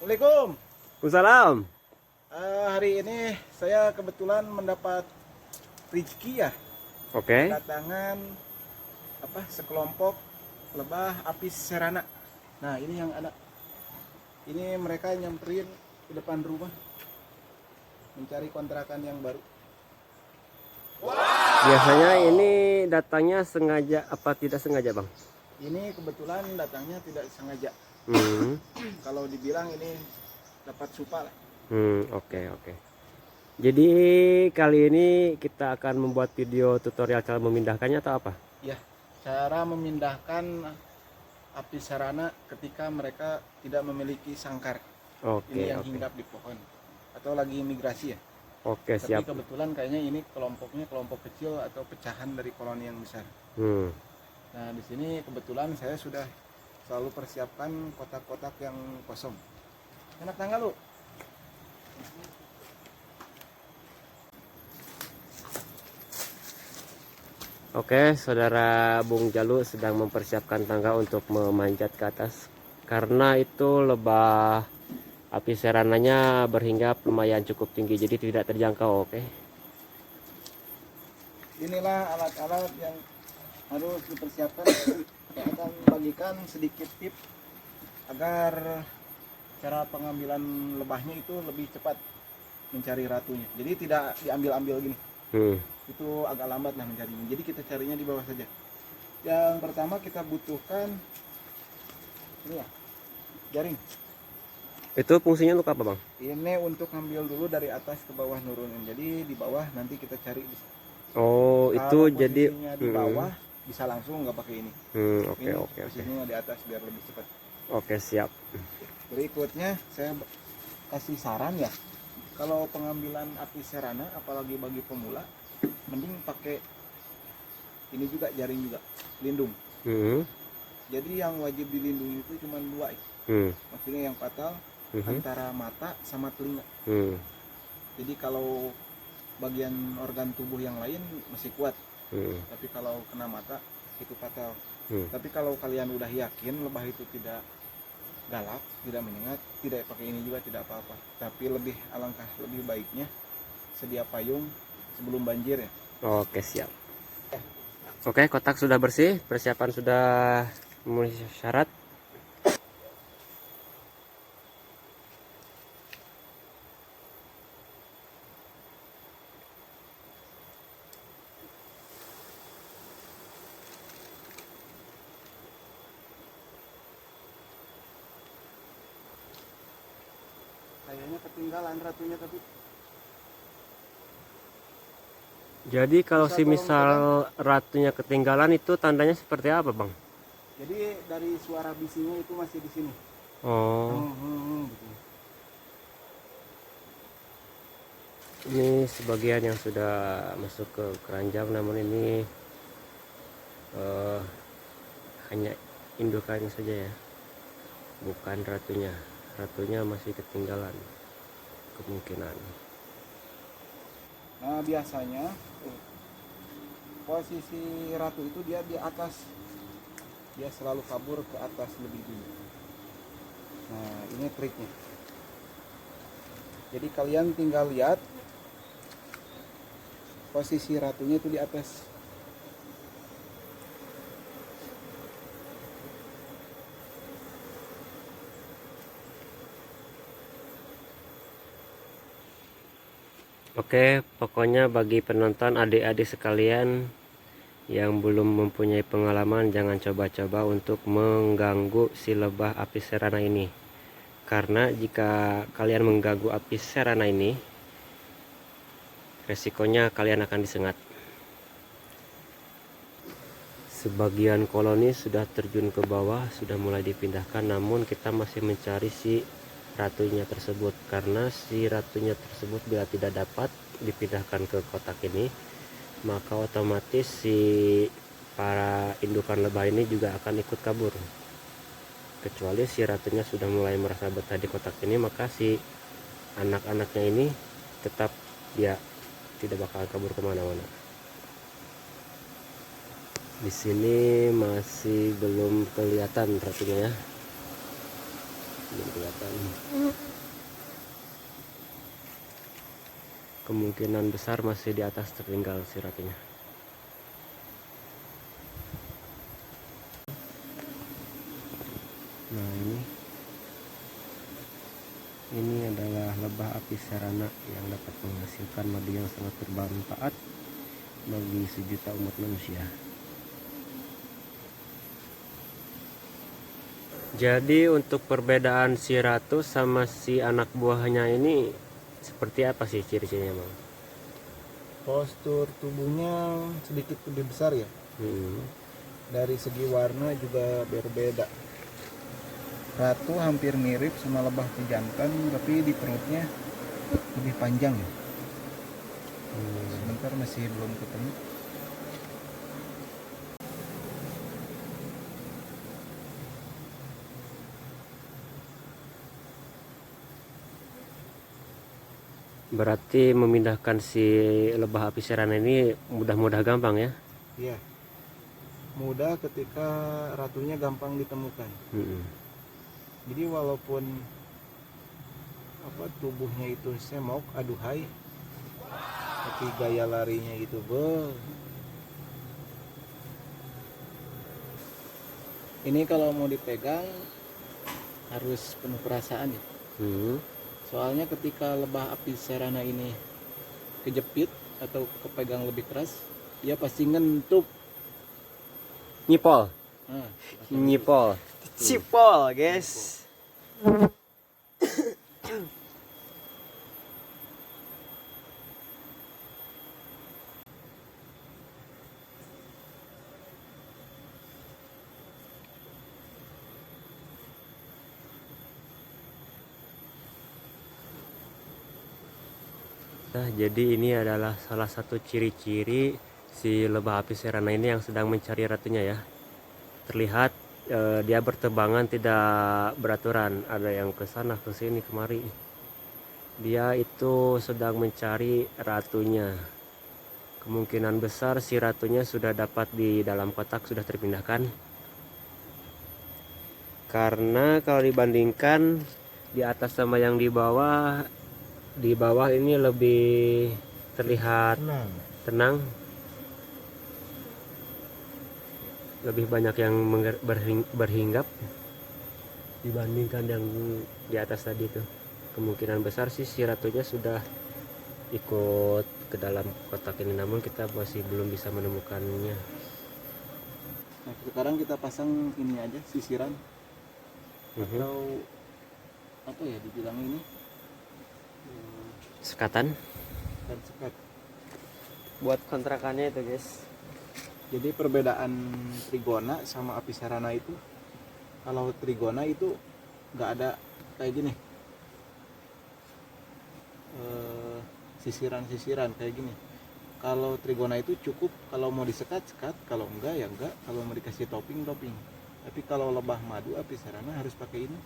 Assalamualaikum. Waalaikumsalam. Hari ini saya kebetulan mendapat rezeki ya, Oke. kedatangan sekelompok lebah apis serana. Nah ini yang ada. Ini mereka nyamperin ke depan rumah mencari kontrakan yang baru. Biasanya ini datangnya sengaja apa tidak sengaja, Bang? Ini kebetulan datangnya tidak sengaja. Hmm. Kalau dibilang ini dapat supa lah. Oke. Jadi kali ini kita akan membuat video tutorial cara memindahkannya atau apa? Ya, cara memindahkan apis serana ketika mereka tidak memiliki sangkar. Ini yang Oke. hinggap di pohon atau lagi migrasi ya. Oke, Tapi siap. kebetulan kayaknya ini kelompoknya kelompok kecil atau pecahan dari koloni yang besar. Hmm. Nah di sini kebetulan saya sudah selalu persiapkan kotak-kotak yang kosong. Enak tangga lu. Oke, saudara Bung Jalu sedang mempersiapkan tangga untuk memanjat ke atas karena itu lebah api serananya berhinggap lumayan cukup tinggi, jadi tidak terjangkau. Oke. Inilah alat-alat yang harus dipersiapkan. Saya akan bagikan sedikit tips agar cara pengambilan lebahnya itu lebih cepat mencari ratunya. Jadi tidak diambil-ambil gini. Itu agak lambat lah mencarinya. Jadi kita carinya di bawah saja. Yang pertama kita butuhkan ini ya, jaring. Itu fungsinya untuk apa, Bang? Ini untuk ngambil dulu dari atas ke bawah nurunin. Jadi di bawah nanti kita cari. Oh, itu Kalau jadi posisinya di bawah bisa langsung nggak pakai ini. Oke. Posisinya di atas biar lebih cepat. Oke, siap. Berikutnya saya kasih saran ya. Kalau pengambilan apis serana apalagi bagi pemula, mending pakai ini juga, jaring juga, lindung. Jadi yang wajib dilindungi itu cuma dua ya. Maksudnya yang fatal antara mata sama telinga. Jadi kalau bagian organ tubuh yang lain masih kuat, tapi kalau kena mata itu fatal. Tapi kalau kalian udah yakin lebah itu tidak galak, tidak menyengat, tidak pakai ini juga tidak apa-apa. Tapi alangkah lebih baiknya sedia payung sebelum banjir ya. Oke, siap. Oke, kotak sudah bersih, persiapan sudah memenuhi syarat. Kayaknya ketinggalan ratunya tapi. Jadi kalau Bisa si misal ratunya ketinggalan itu tandanya seperti apa, Bang? Jadi dari suara bisinya itu masih di sini. Oh, Gitu. ini sebagian yang sudah masuk ke keranjang, namun ini hanya indukannya saja ya, bukan ratunya. Ratunya masih ketinggalan kemungkinan. Nah biasanya posisi ratu itu dia di atas, dia selalu kabur ke atas lebih dulu. Nah ini triknya. Jadi kalian tinggal lihat posisi ratunya itu di atas. Oke, pokoknya bagi penonton adik-adik sekalian yang belum mempunyai pengalaman, jangan coba-coba untuk mengganggu si lebah apis serana ini. Karena jika kalian mengganggu apis serana ini, resikonya kalian akan disengat. Sebagian koloni sudah terjun ke bawah, sudah mulai dipindahkan, namun kita masih mencari si ratunya tersebut. Karena si ratunya tersebut bila tidak dapat dipindahkan ke kotak ini, maka otomatis si para indukan lebah ini juga akan ikut kabur. Kecuali si ratunya sudah mulai merasa betah di kotak ini, maka si anak-anaknya ini tetap dia tidak bakal kabur kemana-mana. Di sini masih belum kelihatan ratunya ya. belum kelihatan. Kemungkinan besar masih di atas tertinggal si ratunya. Nah, ini adalah lebah api serana yang dapat menghasilkan madu yang sangat bermanfaat bagi sejuta umat manusia. Jadi untuk perbedaan si ratu sama si anak buahnya ini seperti apa sih ciri-cirinya, Bang? Postur tubuhnya sedikit lebih besar ya. Dari segi warna juga berbeda. Ratu hampir mirip sama lebah pejantan, tapi di perutnya lebih panjang ya. Sebentar, masih belum ketemu. Berarti memindahkan si lebah api serana ini mudah gampang ya? Iya, mudah ketika ratunya gampang ditemukan. Jadi walaupun tubuhnya itu semok, aduhai, tapi gaya larinya itu Ini kalau mau dipegang harus penuh perasaan ya. Soalnya ketika lebah api serana ini kejepit atau kepegang lebih keras, dia pasti ngentup. Nyipol. Nyipol. Cipol, guys. Nah, jadi ini adalah salah satu ciri-ciri si lebah api serana ini yang sedang mencari ratunya ya. Terlihat dia berterbangan tidak beraturan, ada yang ke sana ke sini kemari. Dia itu sedang mencari ratunya. Kemungkinan besar si ratunya sudah dapat di dalam kotak, sudah terpindahkan. Karena kalau dibandingkan di atas sama yang di bawah ini lebih terlihat tenang. Lebih banyak yang berhinggap dibandingkan yang di atas tadi itu. Kemungkinan besar sih si ratunya sudah ikut ke dalam kotak ini, namun kita masih belum bisa menemukannya. Nah, sekarang kita pasang ini aja, sisiran atau apa ya dibilang ini, Sekatan dan sekat. buat kontrakannya itu, guys. Jadi perbedaan trigona sama api serana itu, kalau trigona itu nggak ada kayak gini, sisiran-sisiran kayak gini. Kalau trigona itu cukup kalau mau disekat-sekat, kalau enggak ya enggak, kalau mau dikasih topping. Tapi kalau lebah madu api serana harus pakai ini,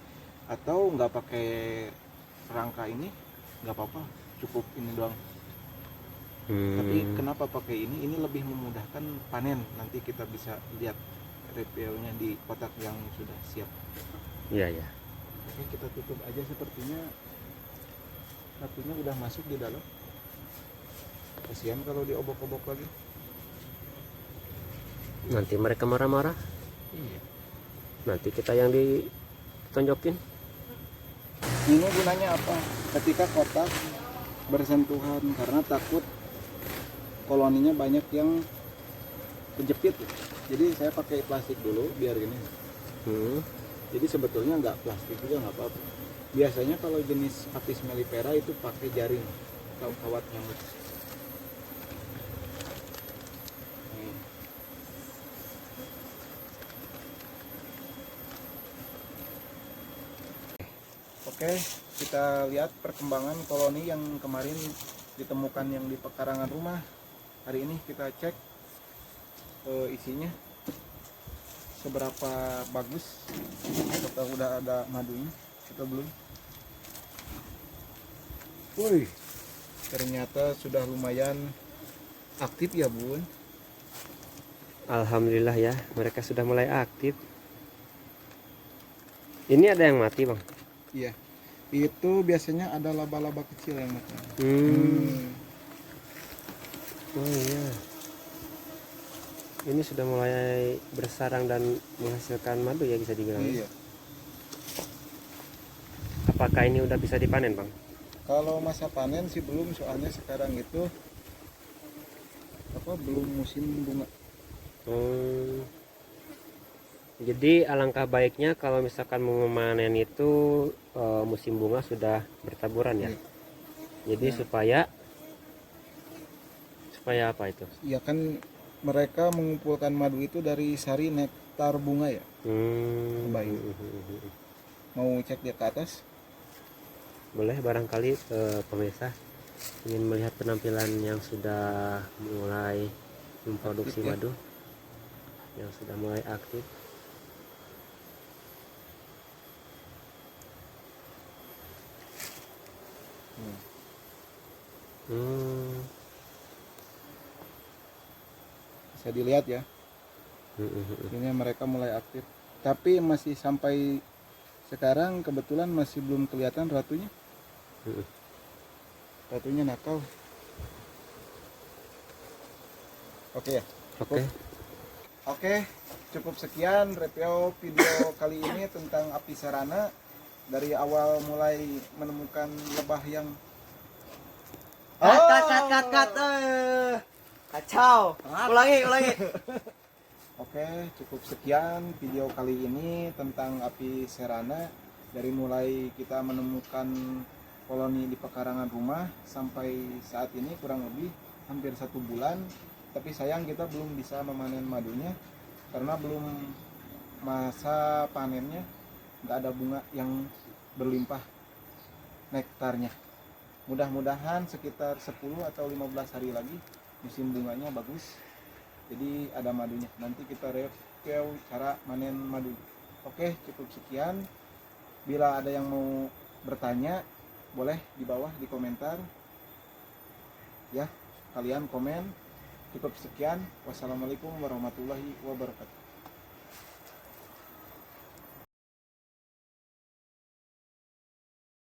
atau nggak pakai rangka ini nggak apa-apa, cukup ini doang. Tapi kenapa pakai ini? Ini lebih memudahkan panen. Nanti kita bisa lihat reviewnya di kotak yang sudah siap. Iya. Oke, kita tutup aja. Sepertinya ratunya udah masuk di dalam. Kasihan kalau diobok-obok lagi. Nanti mereka marah-marah. Iya. Nanti kita yang ditonjokin. Ini gunanya apa? Ketika kotak bersentuhan, karena takut koloninya banyak yang kejepit. Jadi saya pakai plastik dulu biar gini. Jadi sebetulnya nggak plastik juga nggak apa-apa. Biasanya kalau jenis Apis mellifera itu pakai jaring atau kawat nyamuk. Oke, kita lihat perkembangan koloni yang kemarin ditemukan yang di pekarangan rumah. Hari ini kita cek isinya seberapa bagus, apakah udah ada madunya atau belum. Wih, ternyata sudah lumayan aktif ya Bun. Alhamdulillah ya, mereka sudah mulai aktif. Ini ada yang mati, Bang. Iya. Itu biasanya ada laba-laba kecil yang makan. Oh iya. Ini sudah mulai bersarang dan menghasilkan madu ya, bisa dibilang. Iya. Apakah ini udah bisa dipanen, Bang? Kalau masa panen sih belum, soalnya sekarang itu belum musim bunga. Jadi alangkah baiknya kalau misalkan mau memanen itu musim bunga sudah bertaburan ya. Iya. Jadi Nah. supaya apa itu? Iya kan mereka mengumpulkan madu itu dari sari nektar bunga ya. Baik. Mau cek dia ke atas? Boleh, barangkali pemirsa ingin melihat penampilan yang sudah mulai memproduksi Aktif, ya? madu, yang sudah mulai aktif. Bisa dilihat ya. Ini mereka mulai aktif. Tapi masih sampai sekarang kebetulan masih belum kelihatan ratunya. Ratunya nakal. Oke ya. Oke, cukup sekian review video kali ini tentang api serana. Dari awal mulai menemukan lebah yang Cut. Kacau. Ulangi. Oke, cukup sekian video kali ini tentang api serana. Dari mulai kita menemukan koloni di pekarangan rumah sampai saat ini kurang lebih hampir 1 bulan. Tapi sayang kita belum bisa memanen madunya karena belum masa panennya, nggak ada bunga yang berlimpah nektarnya. Mudah-mudahan sekitar 10 atau 15 hari lagi musim bunganya bagus, jadi ada madunya. Nanti kita review cara manen madu. Oke, cukup sekian. Bila ada yang mau bertanya, boleh di bawah di komentar ya, kalian komen. Cukup sekian. Wassalamualaikum warahmatullahi wabarakatuh.